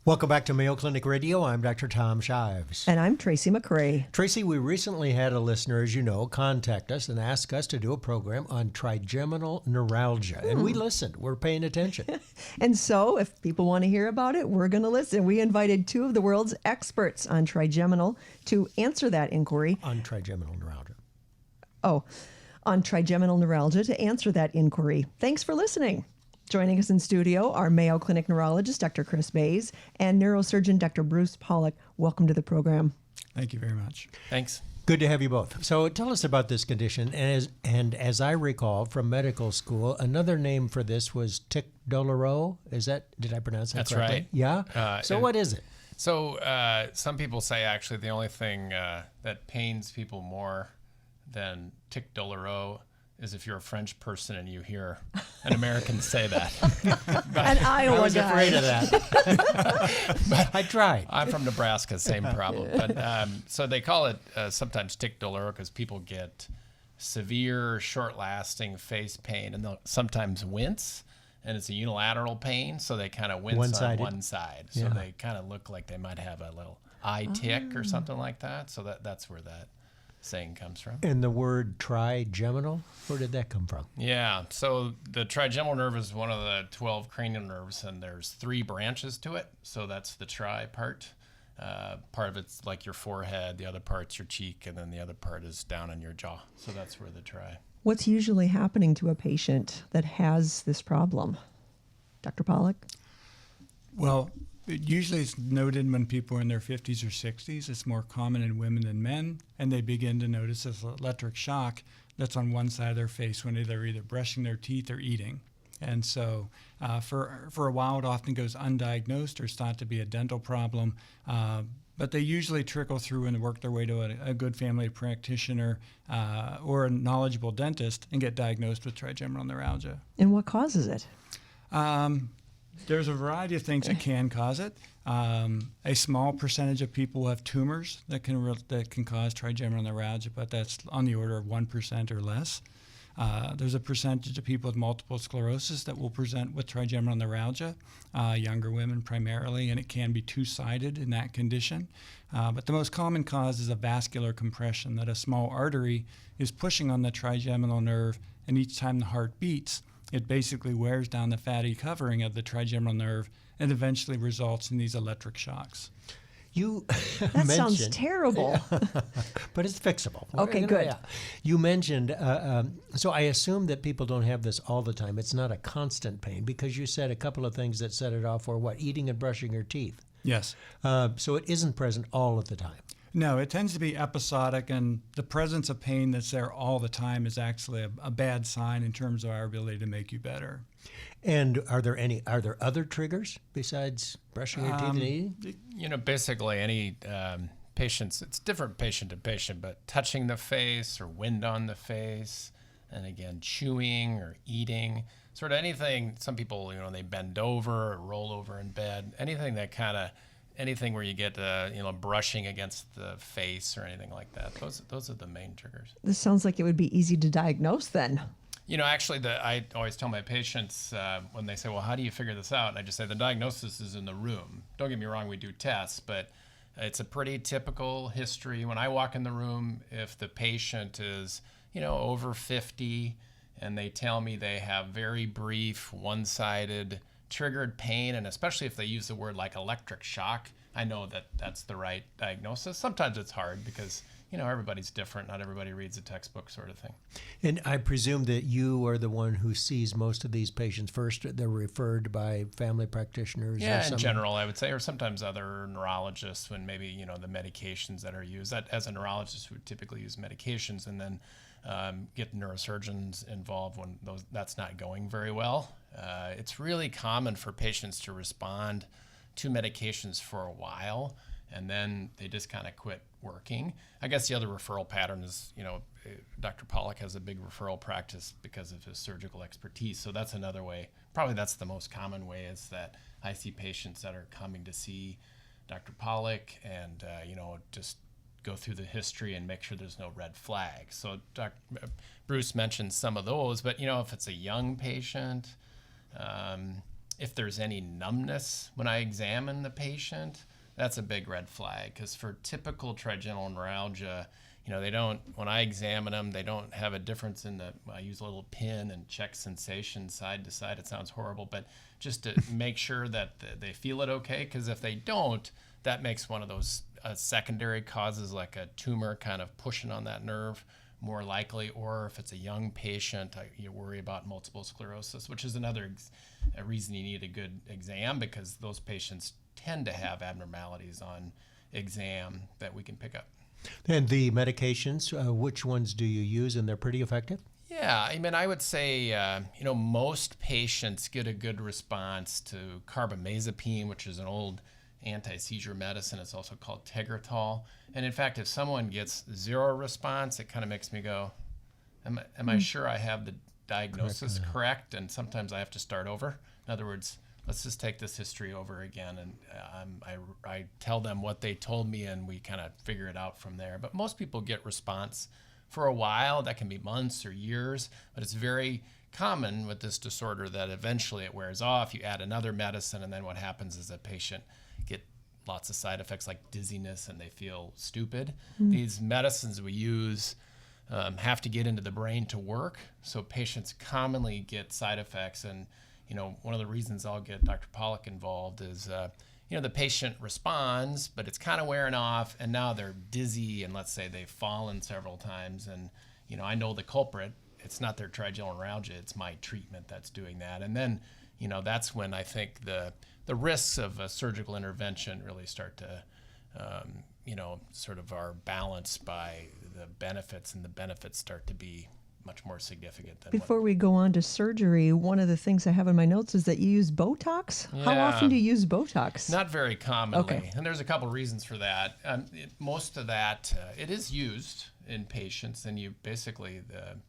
Welcome back to Mayo Clinic Radio. I'm Dr. Tom Shives. And I'm Tracy McRae. Tracy, we recently had a listener, as you know, contact us and ask us to do a program on trigeminal neuralgia. And we listened. We're paying attention. And so if people want to hear about it, we're going to listen. We invited two of the world's experts on trigeminal to answer that inquiry. On trigeminal neuralgia. On trigeminal neuralgia to answer that inquiry. Thanks for listening. Joining us in studio are Mayo Clinic neurologist Dr. Chris Boes and neurosurgeon Dr. Bruce Pollock. Welcome to the program. Thank you very much. Thanks. Good to have you both. So tell us about this condition. And as I recall from medical school, another name for this was tic douloureux. Did I pronounce that That's correctly? right. Yeah? So what is it? So some people say actually the only thing that pains people more than tic douloureux is if you're a French person and you hear an American say that. An Iowa I was guy. afraid of that. But I tried. I'm from Nebraska, same problem. But so they call it sometimes tic douloureux because people get severe, short-lasting face pain, and they'll sometimes wince, and it's a unilateral pain, so they kind of wince One-sided. on one side. So Yeah. they kind of look like they might have a little eye tick or something like that. So that's where that saying comes from. And the word trigeminal, where did that come from? Yeah, so the trigeminal nerve is one of the 12 cranial nerves, and there's 3 branches to it. So that's the tri part. Part of it's like your forehead, the other part's your cheek, and then the other part is down on your jaw. So that's where the tri. What's usually happening to a patient that has this problem? Dr. Pollock? Well, usually it's noted when people are in their 50s or 60s. It's more common in women than men, and they begin to notice this electric shock that's on one side of their face when they're either brushing their teeth or eating. And so for a while, it often goes undiagnosed or it's thought to be a dental problem. But they usually trickle through and work their way to a good family practitioner or a knowledgeable dentist and get diagnosed with trigeminal neuralgia. And what causes it? There's a variety of things that can cause it. A small percentage of people have tumors that can cause trigeminal neuralgia, but that's on the order of 1% or less. There's a percentage of people with multiple sclerosis that will present with trigeminal neuralgia, younger women primarily, and it can be two-sided in that condition. But the most common cause is a vascular compression, that a small artery is pushing on the trigeminal nerve, and each time the heart beats, it basically wears down the fatty covering of the trigeminal nerve and eventually results in these electric shocks. You That sounds terrible. but it's fixable. Okay, good. Yeah. You mentioned, so I assume that people don't have this all the time. It's not a constant pain because you said a couple of things that set it off were what? Eating and brushing your teeth. Yes. So it isn't present all of the time. No, it tends to be episodic, and the presence of pain that's there all the time is actually a bad sign in terms of our ability to make you better. And are there other triggers besides brushing your teeth and eating? Basically any patients, it's different patient to patient, but touching the face or wind on the face, and again, chewing or eating, sort of anything. Some people, they bend over or roll over in bed, anything where you get brushing against the face or anything like that. Those are the main triggers. This sounds like it would be easy to diagnose then. Actually, I always tell my patients when they say, well, how do you figure this out? And I just say the diagnosis is in the room. Don't get me wrong, we do tests, but it's a pretty typical history. When I walk in the room, if the patient is, over 50 and they tell me they have very brief, one-sided triggered pain, and especially if they use the word like electric shock, I know that that's the right diagnosis. Sometimes it's hard because everybody's different. Not everybody reads a textbook sort of thing. And I presume that you are the one who sees most of these patients first. They're referred by family practitioners. Yeah, in general, I would say, or sometimes other neurologists when maybe, the medications that are used. As a neurologist, we would typically use medications and then get neurosurgeons involved when that's not going very well. It's really common for patients to respond to medications for a while, and then they just kind of quit working. I guess the other referral pattern is, Dr. Pollock has a big referral practice because of his surgical expertise. So that's another way. Probably that's the most common way, is that I see patients that are coming to see Dr. Pollock and, just go through the history and make sure there's no red flags. So Bruce mentioned some of those, but, if it's a young patient, If there's any numbness when I examine the patient, that's a big red flag, because for typical trigeminal neuralgia, they don't, when I examine them, they don't have a difference in I use a little pin and check sensation side to side. It sounds horrible, but just to make sure that they feel it okay, because if they don't, that makes one of those secondary causes, like a tumor kind of pushing on that nerve, more likely. Or if it's a young patient, you worry about multiple sclerosis, which is another a reason you need a good exam, because those patients tend to have abnormalities on exam that we can pick up. And the medications, which ones do you use, and they're pretty effective? Yeah, I would say, most patients get a good response to carbamazepine, which is an old anti-seizure medicine. It's also called Tegretol. And in fact, if someone gets zero response, it kind of makes me go, am I sure I have the diagnosis correct? And sometimes I have to start over. In other words, let's just take this history over again. And I tell them what they told me, and we kind of figure it out from there. But most people get response for a while. That can be months or years, but it's very common with this disorder that eventually it wears off. You add another medicine, and then what happens is a patient get lots of side effects like dizziness, and they feel stupid. These medicines we use have to get into the brain to work, so patients commonly get side effects. And one of the reasons I'll get Dr. Pollock involved is the patient responds, but it's kind of wearing off, and now they're dizzy, and let's say they've fallen several times, and I know the culprit. It's not their trigeminal neuralgia, it's my treatment that's doing that. And then that's when I think the risks of a surgical intervention really start to sort of are balanced by the benefits, and the benefits start to be much more significant than Before we go on to surgery, one of the things I have in my notes is that you use Botox. Yeah. How often do you use Botox? Not very commonly. Okay. And there's a couple reasons for that. Most of that, it is used in patients, and you basically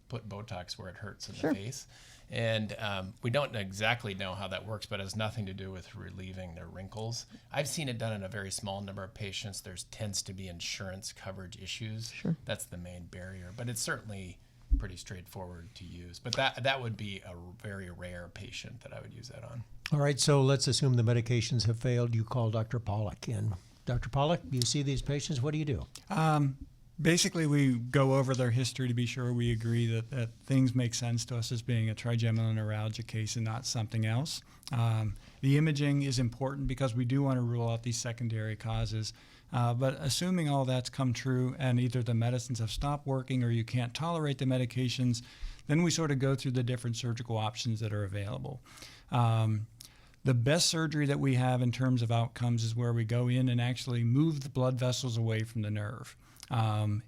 put Botox where it hurts in the face. And we don't exactly know how that works, but it has nothing to do with relieving their wrinkles. I've seen it done in a very small number of patients. There tends to be insurance coverage issues. Sure. That's the main barrier, but it's certainly pretty straightforward to use. But that would be a very rare patient that I would use that on. All right, so let's assume the medications have failed. You call Dr. Pollock in. Dr. Pollock, you see these patients. What do you do? Basically, we go over their history to be sure we agree that things make sense to us as being a trigeminal neuralgia case and not something else. The imaging is important because we do want to rule out these secondary causes. But assuming all that's come true and either the medicines have stopped working or you can't tolerate the medications, then we sort of go through the different surgical options that are available. The best surgery that we have in terms of outcomes is where we go in and actually move the blood vessels away from the nerve.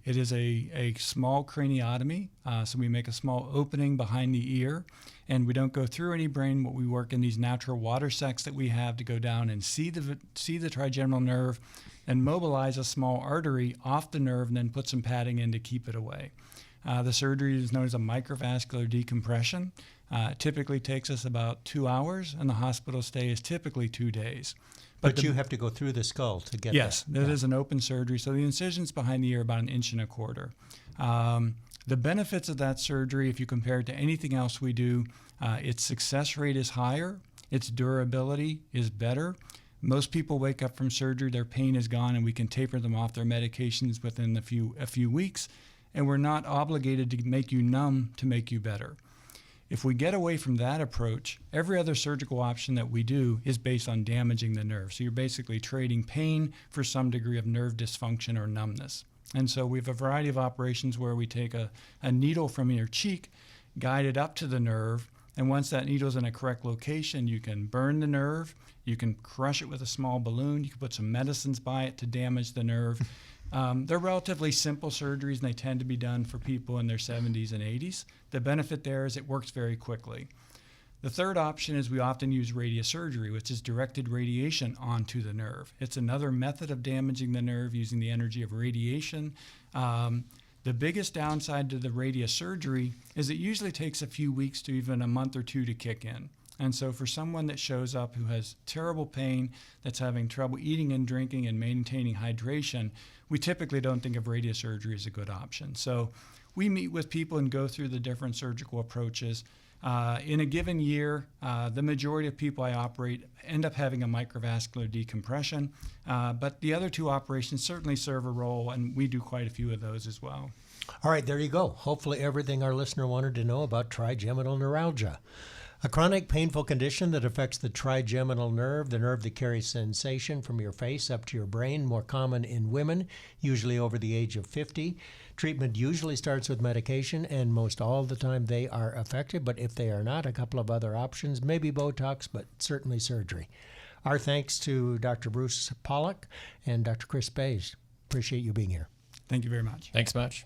It is a small craniotomy, so we make a small opening behind the ear, and we don't go through any brain, but we work in these natural water sacs that we have to go down and see the trigeminal nerve and mobilize a small artery off the nerve and then put some padding in to keep it away. The surgery is known as a microvascular decompression. It typically takes us about 2 hours, and the hospital stay is typically 2 days. But you have to go through the skull to get yes, there. That is an open surgery. So the incisions behind the ear are about 1.25 inches. The benefits of that surgery, if you compare it to anything else we do, its success rate is higher, its durability is better. Most people wake up from surgery, their pain is gone, and we can taper them off their medications within a few weeks, and we're not obligated to make you numb to make you better. If we get away from that approach, every other surgical option that we do is based on damaging the nerve. So you're basically trading pain for some degree of nerve dysfunction or numbness. And so we have a variety of operations where we take a needle from your cheek, guide it up to the nerve, and once that needle's in a correct location, you can burn the nerve, you can crush it with a small balloon, you can put some medicines by it to damage the nerve. They're relatively simple surgeries, and they tend to be done for people in their 70s and 80s. The benefit there is it works very quickly. The third option is we often use radiosurgery, which is directed radiation onto the nerve. It's another method of damaging the nerve using the energy of radiation. The biggest downside to the radiosurgery is it usually takes a few weeks to even a month or two to kick in. And so for someone that shows up who has terrible pain, that's having trouble eating and drinking and maintaining hydration, we typically don't think of radiosurgery as a good option. So we meet with people and go through the different surgical approaches. In a given year, the majority of people I operate end up having a microvascular decompression, but the other two operations certainly serve a role, and we do quite a few of those as well. All right, there you go. Hopefully everything our listener wanted to know about trigeminal neuralgia. A chronic painful condition that affects the trigeminal nerve, the nerve that carries sensation from your face up to your brain, more common in women, usually over the age of 50. Treatment usually starts with medication, and most all the time they are effective, but if they are not, a couple of other options, maybe Botox, but certainly surgery. Our thanks to Dr. Bruce Pollock and Dr. Chris Boes. Appreciate you being here. Thank you very much. Thanks much.